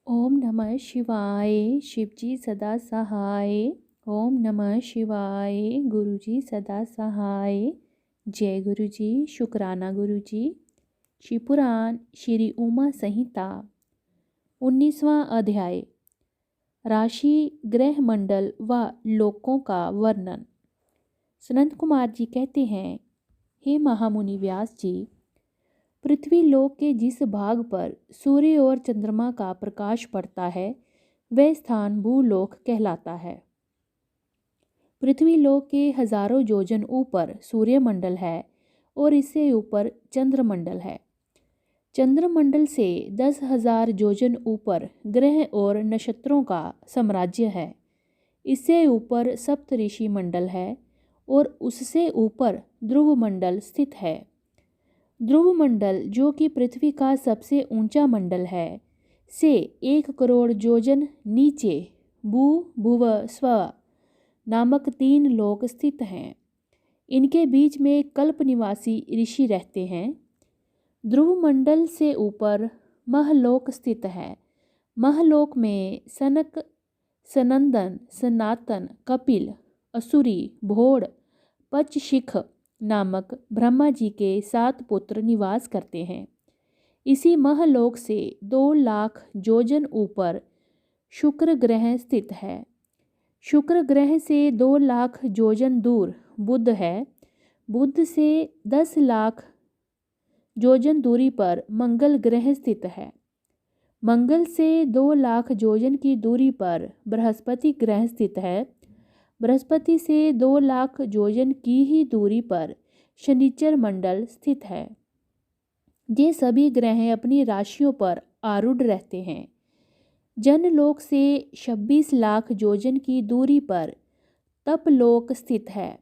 ओम नमः शिवाय। शिवजी सदा सहाय। ओम नमः शिवाय। गुरुजी सदा सहाय। जय गुरुजी। शुक्राना गुरुजी। शिवपुराण श्री उमा संहिता 19वां अध्याय। राशि ग्रह मंडल व लोकों का वर्णन। सनंद कुमार जी कहते हैं, हे महामुनि व्यास जी, पृथ्वी लोक के जिस भाग पर सूर्य और चंद्रमा का प्रकाश पड़ता है वह स्थान भूलोक कहलाता है। पृथ्वी लोक के हजारों योजन ऊपर सूर्यमंडल है और इससे ऊपर चंद्रमंडल है। चंद्रमंडल से 10,000 योजन ऊपर ग्रह और नक्षत्रों का साम्राज्य है। इससे ऊपर सप्तऋषि मंडल है और उससे ऊपर ध्रुव मंडल स्थित है। ध्रुव मंडल, जो कि पृथ्वी का सबसे ऊंचा मंडल है, से 1 करोड़ योजन नीचे भू भुव स्व नामक 3 लोक स्थित हैं। इनके बीच में कल्प निवासी ऋषि रहते हैं। ध्रुव मंडल से ऊपर महलोक स्थित है। महलोक में सनक, सनंदन, सनातन, कपिल, असुरी, भोड़, पचशिख नामक ब्रह्मा जी के 7 पुत्र निवास करते हैं। इसी महलोक से 2 लाख योजन ऊपर शुक्र ग्रह स्थित है। शुक्र ग्रह से 2 लाख योजन दूर बुध है। बुध से 10 लाख योजन दूरी पर मंगल ग्रह स्थित है। मंगल से 2 लाख योजन की दूरी पर बृहस्पति ग्रह स्थित है। बृहस्पति से 2 लाख योजन की ही दूरी पर शनिचर मंडल स्थित है। ये सभी ग्रह अपनी राशियों पर आरूढ़ रहते हैं। जनलोक से 26 लाख योजन की दूरी पर तपलोक स्थित है।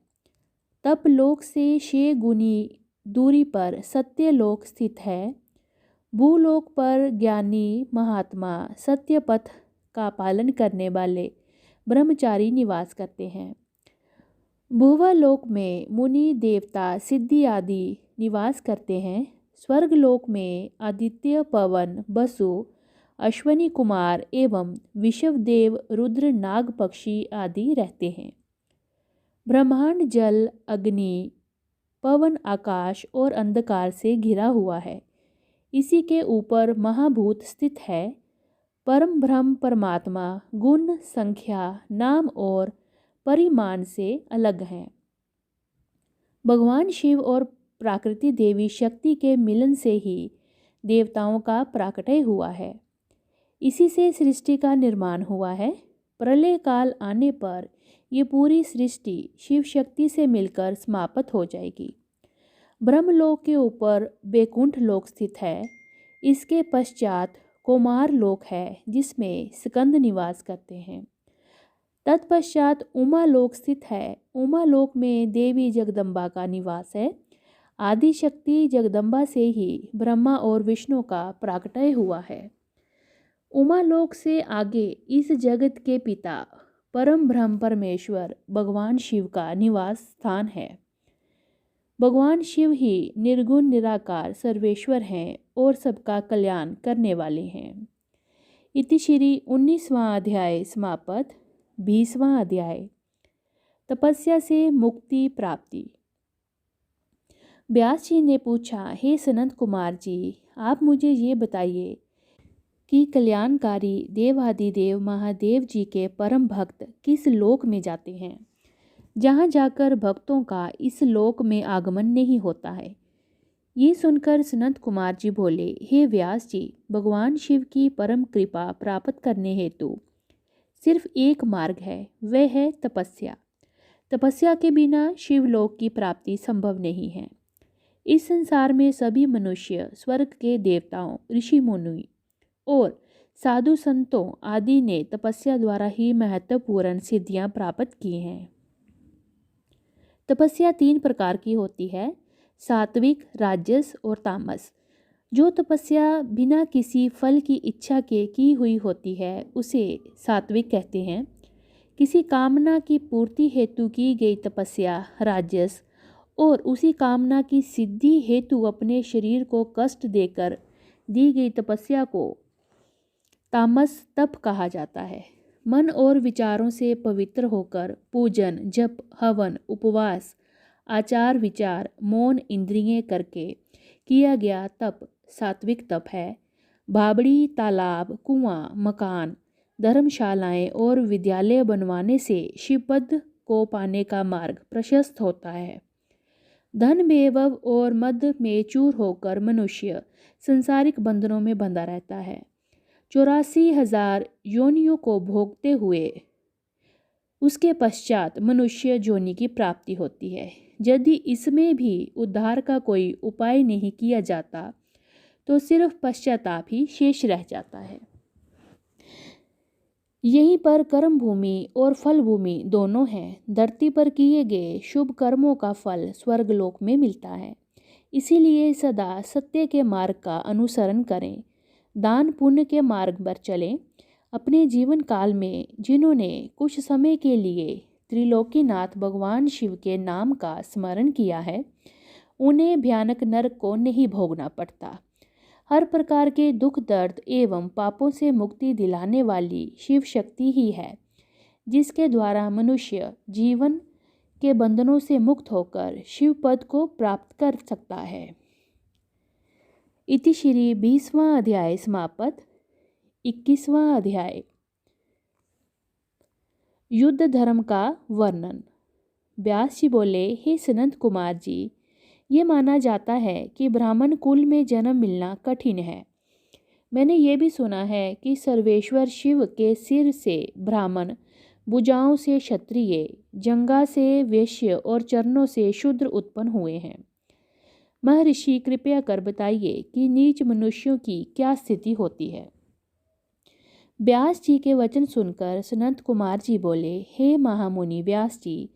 तपलोक से 6 गुनी दूरी पर सत्यलोक स्थित है। भूलोक पर ज्ञानी महात्मा सत्य पथ का पालन करने वाले ब्रह्मचारी निवास करते हैं। भुवलोक में मुनि देवता सिद्धि आदि निवास करते हैं। स्वर्गलोक में आदित्य, पवन, बसु, अश्वनी कुमार एवं विषवदेव, रुद्र, नाग, पक्षी आदि रहते हैं। ब्रह्मांड जल, अग्नि, पवन, आकाश और अंधकार से घिरा हुआ है। इसी के ऊपर महाभूत स्थित है। परम ब्रह्म परमात्मा गुण, संख्या, नाम और परिमाण से अलग हैं। भगवान शिव और प्राकृति देवी शक्ति के मिलन से ही देवताओं का प्राकट्य हुआ है। इसी से सृष्टि का निर्माण हुआ है। प्रलय काल आने पर ये पूरी सृष्टि शिव शक्ति से मिलकर समाप्त हो जाएगी। ब्रह्मलोक के ऊपर बैकुंठ लोक स्थित है। इसके पश्चात कुमार लोक है जिसमें स्कंद निवास करते हैं। तत्पश्चात उमा लोक स्थित है। उमा लोक में देवी जगदम्बा का निवास है। आदि शक्ति जगदम्बा से ही ब्रह्मा और विष्णु का प्राकट्य हुआ है। उमा लोक से आगे इस जगत के पिता परम ब्रह्म परमेश्वर भगवान शिव का निवास स्थान है। भगवान शिव ही निर्गुण निराकार सर्वेश्वर हैं और सबका कल्याण करने वाले हैं। इति श्री 19वां अध्याय समाप्त। 20वां अध्याय। तपस्या से मुक्ति प्राप्ति। व्यास जी ने पूछा, हे सनंद कुमार जी, आप मुझे ये बताइए कि कल्याणकारी देवादिदेव महादेव जी के परम भक्त किस लोक में जाते हैं, जहाँ जाकर भक्तों का इस लोक में आगमन नहीं होता है। ये सुनकर सनंद कुमार जी बोले, हे व्यास जी, भगवान शिव की परम कृपा प्राप्त करने हेतु सिर्फ एक मार्ग है, वह है तपस्या। तपस्या के बिना शिवलोक की प्राप्ति संभव नहीं है। इस संसार में सभी मनुष्य, स्वर्ग के देवताओं, ऋषि मुनि और साधु संतों आदि ने तपस्या द्वारा ही महत्वपूर्ण सिद्धियां प्राप्त की हैं। तपस्या 3 प्रकार की होती है, सात्विक, राजस और तामस। जो तपस्या बिना किसी फल की इच्छा के की हुई होती है उसे सात्विक कहते हैं। किसी कामना की पूर्ति हेतु की गई तपस्या राजस, और उसी कामना की सिद्धि हेतु अपने शरीर को कष्ट देकर दी गई तपस्या को तामस तप कहा जाता है। मन और विचारों से पवित्र होकर पूजन, जप, हवन, उपवास, आचार विचार, मौन इंद्रियें करके किया गया तप सात्विक तप है। भाबड़ी, तालाब, कुआं, मकान, धर्मशालाएं और विद्यालय बनवाने से शिवपद को पाने का मार्ग प्रशस्त होता है। धन, वैभव और मद में चूर होकर मनुष्य संसारिक बंधनों में बंधा रहता है। 84,000 योनियों को भोगते हुए उसके पश्चात मनुष्य योनि की प्राप्ति होती है। यदि इसमें भी उद्धार का कोई उपाय नहीं किया जाता तो सिर्फ पश्चाताप ही शेष रह जाता है। यहीं पर कर्म भूमि और फल भूमि दोनों हैं। धरती पर किए गए शुभ कर्मों का फल स्वर्गलोक में मिलता है। इसीलिए सदा सत्य के मार्ग का अनुसरण करें, दान पुण्य के मार्ग पर चलें। अपने जीवन काल में जिन्होंने कुछ समय के लिए त्रिलोकीनाथ भगवान शिव के नाम का स्मरण किया है, उन्हें भयानक नरक को नहीं भोगना पड़ता। हर प्रकार के दुख, दर्द एवं पापों से मुक्ति दिलाने वाली शिव शक्ति ही है, जिसके द्वारा मनुष्य जीवन के बंधनों से मुक्त होकर शिव पद को प्राप्त कर सकता है। इति श्री 20वां अध्याय समाप्त। 21वां अध्याय युद्ध धर्म का वर्णन। व्यास जी बोले, हे सनत कुमार जी, ये माना जाता है कि ब्राह्मण कुल में जन्म मिलना कठिन है। मैंने ये भी सुना है कि सर्वेश्वर शिव के सिर से ब्राह्मण, भुजाओं से क्षत्रिय, जंगा से वैश्य और चरणों से शूद्र उत्पन्न हुए हैं। महर्षि, कृपया कर बताइए कि नीच मनुष्यों की क्या स्थिति होती है। व्यास जी के वचन सुनकर सनत कुमार जी बोले, हे महामुनि व्यास जी,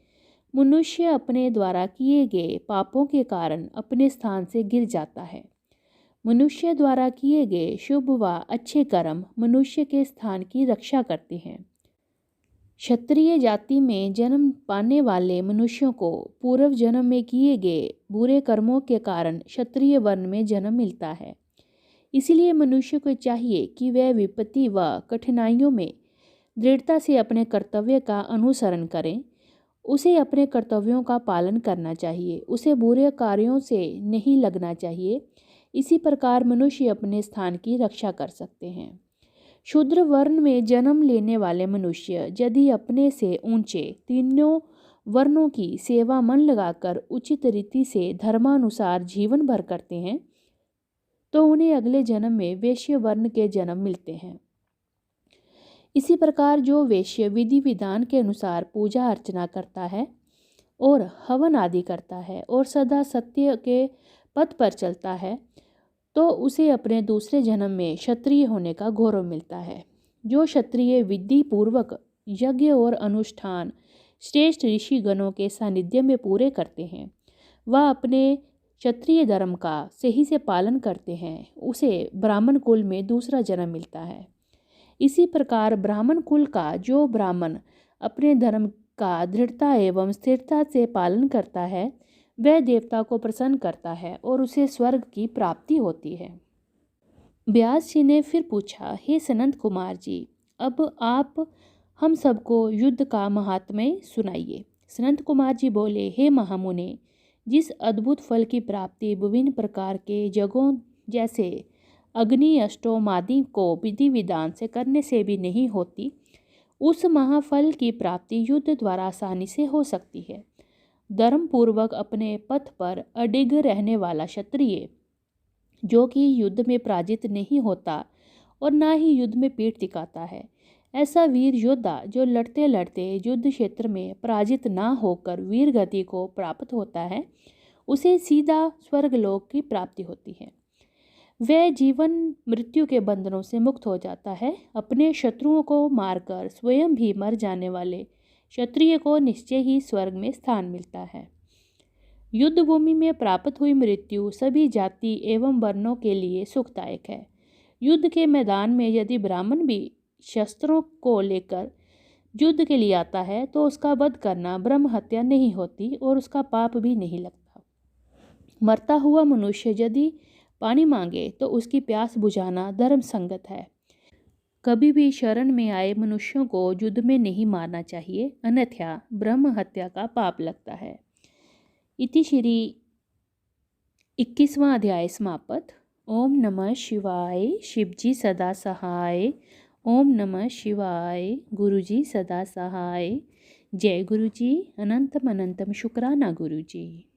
मनुष्य अपने द्वारा किए गए पापों के कारण अपने स्थान से गिर जाता है। मनुष्य द्वारा किए गए शुभ व अच्छे कर्म मनुष्य के स्थान की रक्षा करते हैं। क्षत्रिय जाति में जन्म पाने वाले मनुष्यों को पूर्व जन्म में किए गए बुरे कर्मों के कारण क्षत्रिय वर्ण में जन्म मिलता है। इसलिए मनुष्य को चाहिए कि वह विपत्ति व कठिनाइयों में दृढ़ता से अपने कर्तव्य का अनुसरण करें। उसे अपने कर्तव्यों का पालन करना चाहिए, उसे बुरे कार्यों से नहीं लगना चाहिए। इसी प्रकार मनुष्य अपने स्थान की रक्षा कर सकते हैं। शूद्र वर्ण में जन्म लेने वाले मनुष्य यदि अपने से ऊंचे तीनों वर्णों की सेवा मन लगाकर उचित रीति से धर्मानुसार जीवन भर करते हैं तो उन्हें अगले जन्म में वैश्य वर्ण के जन्म मिलते हैं। इसी प्रकार जो वैश्य विधि विधान के अनुसार पूजा अर्चना करता है और हवन आदि करता है और सदा सत्य के पथ पर चलता है तो उसे अपने दूसरे जन्म में क्षत्रिय होने का गौरव मिलता है। जो क्षत्रिय विधि पूर्वक यज्ञ और अनुष्ठान श्रेष्ठ ऋषि गणों के सानिध्य में पूरे करते हैं, वह अपने क्षत्रिय धर्म का सही से पालन करते हैं, उसे ब्राह्मण कुल में दूसरा जन्म मिलता है। इसी प्रकार ब्राह्मण कुल का जो ब्राह्मण अपने धर्म का दृढ़ता एवं स्थिरता से पालन करता है, वह देवता को प्रसन्न करता है और उसे स्वर्ग की प्राप्ति होती है। व्यास जी ने फिर पूछा, हे सनत कुमार जी, अब आप हम सबको युद्ध का महात्म्य सुनाइए। सनत कुमार जी बोले, हे महामुने, जिस अद्भुत फल की प्राप्ति विभिन्न प्रकार के जगों जैसे अग्नि अष्टोम आदि को विधि विधान से करने से भी नहीं होती, उस महाफल की प्राप्ति युद्ध द्वारा आसानी से हो सकती है। धर्म पूर्वक अपने पथ पर अडिग रहने वाला क्षत्रिय, जो कि युद्ध में पराजित नहीं होता और ना ही युद्ध में पीठ दिखाता है, ऐसा वीर योद्धा जो लड़ते लड़ते युद्ध क्षेत्र में पराजित ना होकर वीर गति को प्राप्त होता है, उसे सीधा स्वर्गलोक की प्राप्ति होती है। वह जीवन मृत्यु के बंधनों से मुक्त हो जाता है। अपने शत्रुओं को मारकर स्वयं भी मर जाने वाले क्षत्रिय को निश्चय ही स्वर्ग में स्थान मिलता है। युद्ध भूमि में प्राप्त हुई मृत्यु सभी जाति एवं वर्णों के लिए सुखदायक है। युद्ध के मैदान में यदि ब्राह्मण भी शस्त्रों को लेकर युद्ध के लिए आता है तो उसका वध करना ब्रह्म हत्या नहीं होती और उसका पाप भी नहीं लगता। मरता हुआ मनुष्य यदि पानी मांगे तो उसकी प्यास बुझाना धर्म संगत है। कभी भी शरण में आए मनुष्यों को युद्ध में नहीं मारना चाहिए, अन्यथा ब्रह्म हत्या का पाप लगता है। इति श्री 21वां अध्याय समाप्त। ओम नमः शिवाय। शिवजी सदा सहाय। ओम नमः शिवाय। गुरुजी सदा सहाय। जय गुरुजी। अनंतम अनंतम शुक्राना गुरुजी।